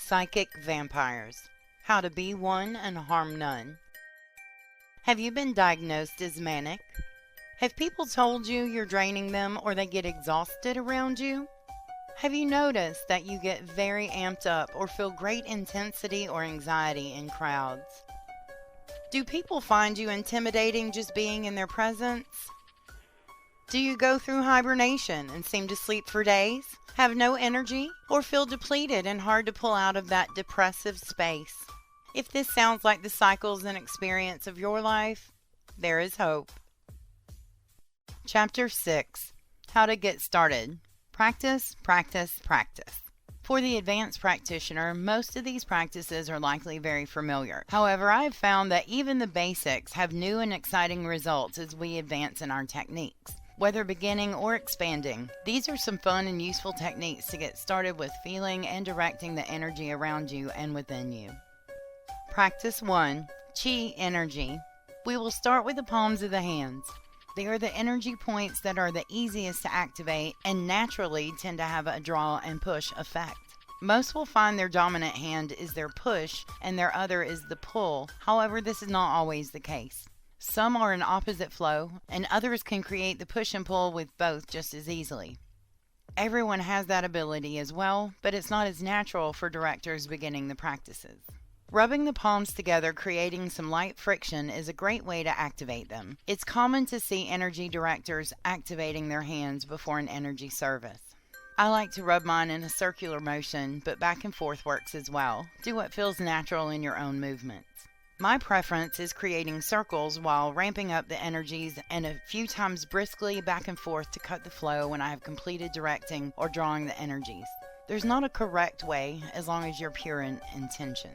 Psychic vampires. How to be one and harm none. Have you been diagnosed as manic? Have people told you you're draining them or they get exhausted around you? Have you noticed that you get very amped up or feel great intensity or anxiety in crowds? Do people find you intimidating just being in their presence? Do you go through hibernation and seem to sleep for days, have no energy, or feel depleted and hard to pull out of that depressive space? If this sounds like the cycles and experience of your life, there is hope. Chapter 6. How to get started. Practice, practice, practice. For the advanced practitioner, most of these practices are likely very familiar. However, I have found that even the basics have new and exciting results as we advance in our techniques. Whether beginning or expanding, these are some fun and useful techniques to get started with feeling and directing the energy around you and within you. Practice 1. Chi energy. We will start with the palms of the hands. They are the energy points that are the easiest to activate and naturally tend to have a draw and push effect. Most will find their dominant hand is their push and their other is the pull. However, this is not always the case. Some are in opposite flow, and others can create the push and pull with both just as easily. Everyone has that ability as well, but it's not as natural for directors beginning the practices. Rubbing the palms together, creating some light friction, is a great way to activate them. It's common to see energy directors activating their hands before an energy service. I like to rub mine in a circular motion, but back and forth works as well. Do what feels natural in your own movements. My preference is creating circles while ramping up the energies and a few times briskly back and forth to cut the flow when I have completed directing or drawing the energies. There's not a correct way as long as you're pure in intention.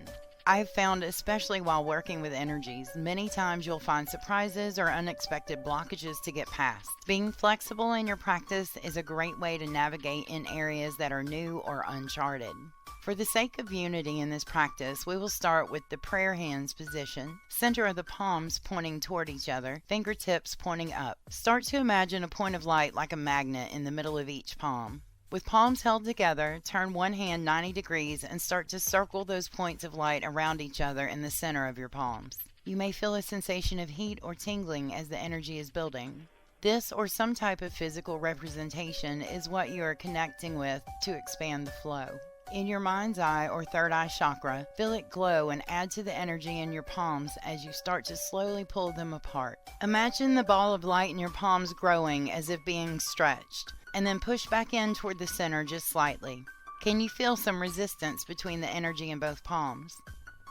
I have found, especially while working with energies, many times you'll find surprises or unexpected blockages to get past. Being flexible in your practice is a great way to navigate in areas that are new or uncharted. For the sake of unity in this practice, we will start with the prayer hands position, center of the palms pointing toward each other, fingertips pointing up. Start to imagine a point of light like a magnet in the middle of each palm. With palms held together, turn one hand 90 degrees and start to circle those points of light around each other in the center of your palms. You may feel a sensation of heat or tingling as the energy is building. This or some type of physical representation is what you are connecting with to expand the flow. In your mind's eye or third eye chakra, feel it glow and add to the energy in your palms as you start to slowly pull them apart. Imagine the ball of light in your palms growing as if being stretched, and then push back in toward the center just slightly. Can you feel some resistance between the energy in both palms?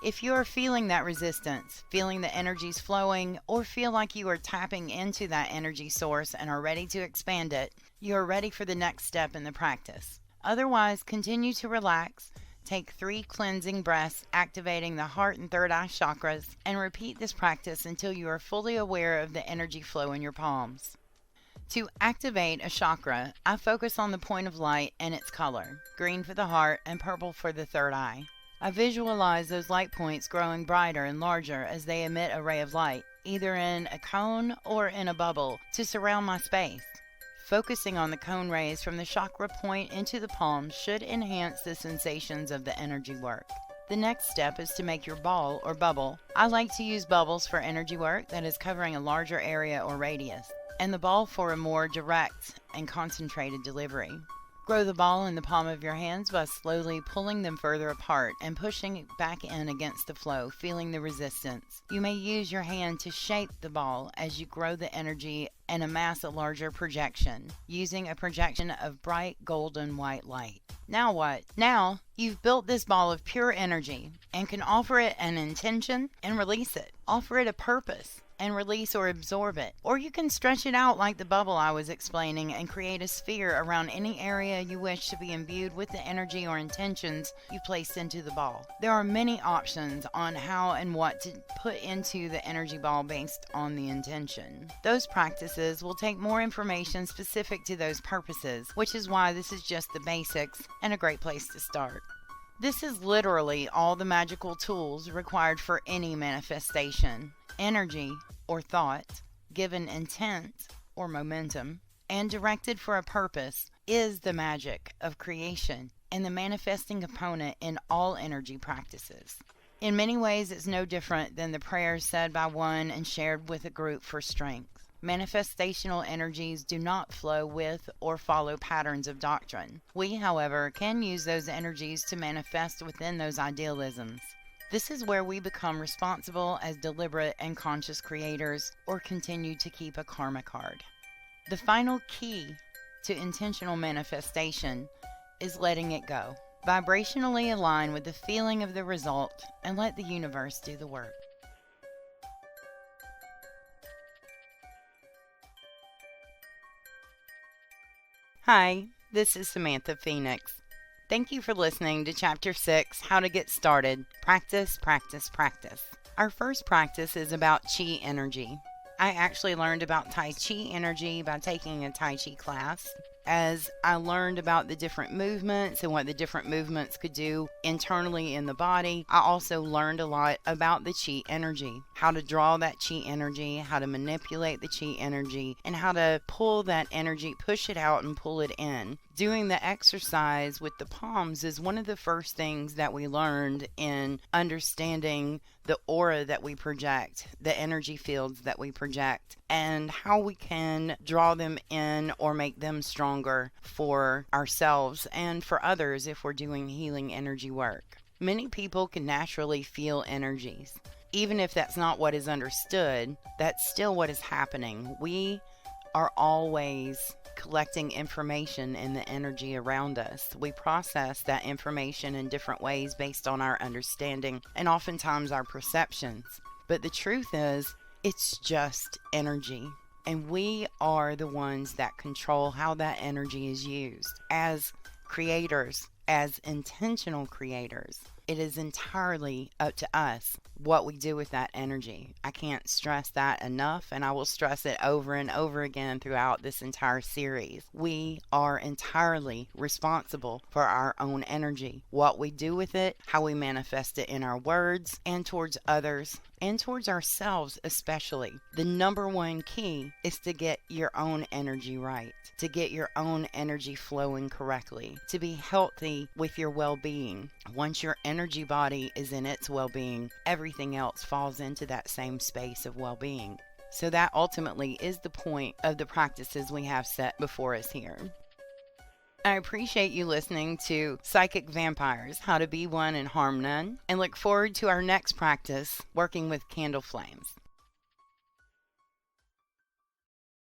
If you are feeling that resistance, feeling the energies flowing, or feel like you are tapping into that energy source and are ready to expand it, you are ready for the next step in the practice. Otherwise, continue to relax, take 3 cleansing breaths, activating the heart and third eye chakras, and repeat this practice until you are fully aware of the energy flow in your palms. To activate a chakra, I focus on the point of light and its color, green for the heart and purple for the third eye. I visualize those light points growing brighter and larger as they emit a ray of light, either in a cone or in a bubble, to surround my space. Focusing on the cone rays from the chakra point into the palms should enhance the sensations of the energy work. The next step is to make your ball or bubble. I like to use bubbles for energy work that is covering a larger area or radius, and the ball for a more direct and concentrated delivery. Grow the ball in the palm of your hands by slowly pulling them further apart and pushing it back in against the flow, feeling the resistance. You may use your hand to shape the ball as you grow the energy and amass a larger projection, using a projection of bright golden white light. Now what? Now you've built this ball of pure energy and can offer it an intention and release it. Offer it a purpose and release or absorb it. Or you can stretch it out like the bubble I was explaining and create a sphere around any area you wish to be imbued with the energy or intentions you placed into the ball. There are many options on how and what to put into the energy ball based on the intention. Those practices will take more information specific to those purposes, which is why this is just the basics and a great place to start. This is literally all the magical tools required for any manifestation. Energy, or thought, given intent, or momentum, and directed for a purpose, is the magic of creation and the manifesting component in all energy practices. In many ways, it's no different than the prayers said by one and shared with a group for strength. Manifestational energies do not flow with or follow patterns of doctrine. We, however, can use those energies to manifest within those idealisms. This is where we become responsible as deliberate and conscious creators, or continue to keep a karma card. The final key to intentional manifestation is letting it go. Vibrationally align with the feeling of the result and let the universe do the work. Hi, this is Samantha Phoenix. Thank you for listening to Chapter 6, How to Get Started. Practice, practice, practice. Our first practice is about Chi energy. I actually learned about Tai Chi energy by taking a Tai Chi class. As I learned about the different movements and what the different movements could do internally in the body, I also learned a lot about the Chi energy, how to draw that Chi energy, how to manipulate the Chi energy, and how to pull that energy, push it out and pull it in. Doing the exercise with the palms is one of the first things that we learned in understanding the aura that we project, the energy fields that we project, and how we can draw them in or make them stronger for ourselves and for others if we're doing healing energy work. Many people can naturally feel energies. Even if that's not what is understood, that's still what is happening. We are always collecting information in the energy around us. We process that information in different ways based on our understanding and oftentimes our perceptions. But the truth is, it's just energy. And we are the ones that control how that energy is used. As creators, as intentional creators, it is entirely up to us what we do with that energy. I can't stress that enough, and I will stress it over and over again throughout this entire series. We are entirely responsible for our own energy. What we do with it, how we manifest it in our words, and towards others, and towards ourselves especially. The number one key is to get your own energy right, to get your own energy flowing correctly, to be healthy with your well-being. Once your energy body is in its well-being, everything else falls into that same space of well-being. So that ultimately is the point of the practices we have set before us here. I appreciate you listening to Psychic Vampires, How to Be One and Harm None, and look forward to our next practice, working with candle flames.